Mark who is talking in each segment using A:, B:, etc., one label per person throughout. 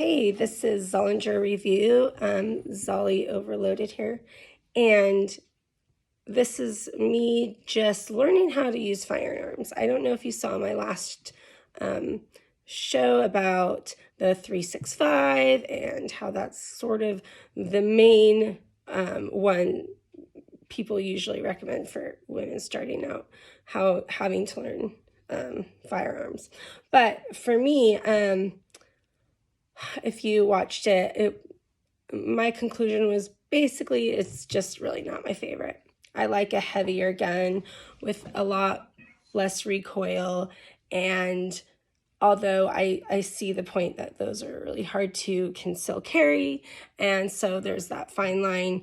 A: Hey, this is Zollinger Review. Zolly Overloaded here. And this is me just learning how to use firearms. I don't know if you saw my last show about the 365 and how that's sort of the main one people usually recommend for women starting out, having to learn firearms. But for me, if you watched it, my conclusion was basically it's just really not my favorite. I like a heavier gun with a lot less recoil, and although I see the point that those are really hard to conceal carry, and so there's that fine line.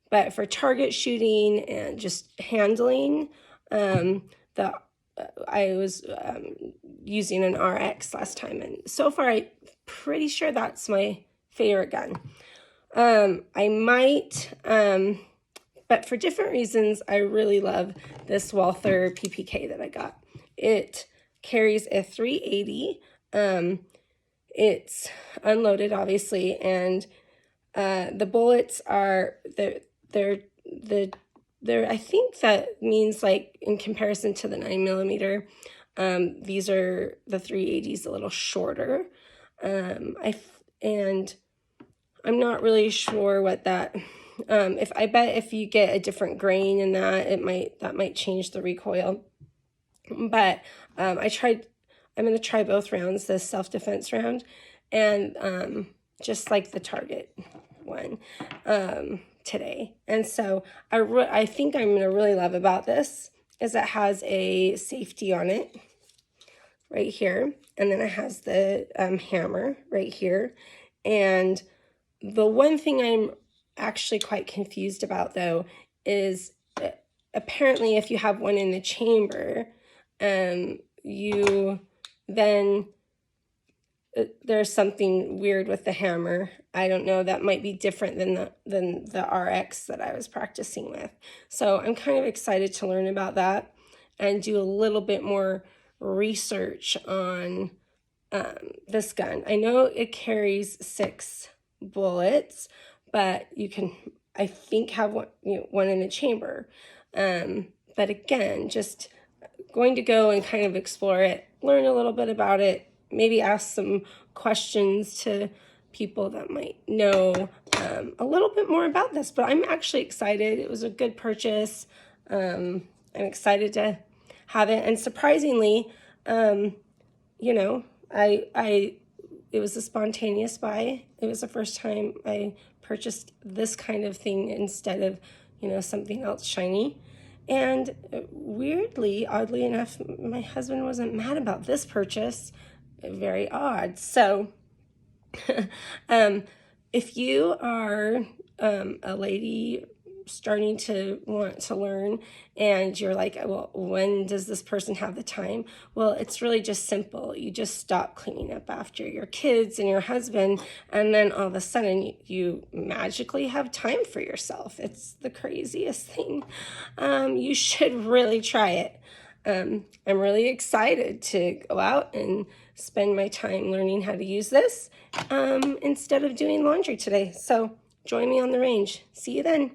A: But for target shooting and just handling, I was using an RX last time, and so far I'm pretty sure that's my favorite gun. I might, but for different reasons, I really love this Walther PPK that I got. It carries a 380. It's unloaded, obviously, and the bullets are I think that means, like, in comparison to the 9mm, these are the 380s a little shorter. And I'm not really sure what that, I bet if you get a different grain in that, that might change the recoil. But I'm going to try both rounds, the self-defense round and just like the target one today. And so I think I'm going to really love about this is it has a safety on it right here, and then it has the hammer right here. And the one thing I'm actually quite confused about, though, is apparently if you have one in the chamber, you then there's something weird with the hammer. I don't know, that might be different than the RX that I was practicing with. So I'm kind of excited to learn about that and do a little bit more research on this gun. I know it carries 6 bullets, but you can, I think, have one in the chamber. But again, just going to go and kind of explore it, learn a little bit about it, maybe ask some questions to people that might know a little bit more about this. But I'm actually excited. It was a good purchase. I'm excited to have it. And surprisingly, it was a spontaneous buy. It was the first time I purchased this kind of thing instead of, something else shiny. And weirdly, oddly enough, my husband wasn't mad about this purchase. Very odd. So if you are a lady starting to want to learn and you're like, well, when does this person have the time? Well, it's really just simple. You just stop cleaning up after your kids and your husband, and then all of a sudden you magically have time for yourself. It's the craziest thing. You should really try it. I'm really excited to go out and spend my time learning how to use this instead of doing laundry today. So join me on the range. See you then.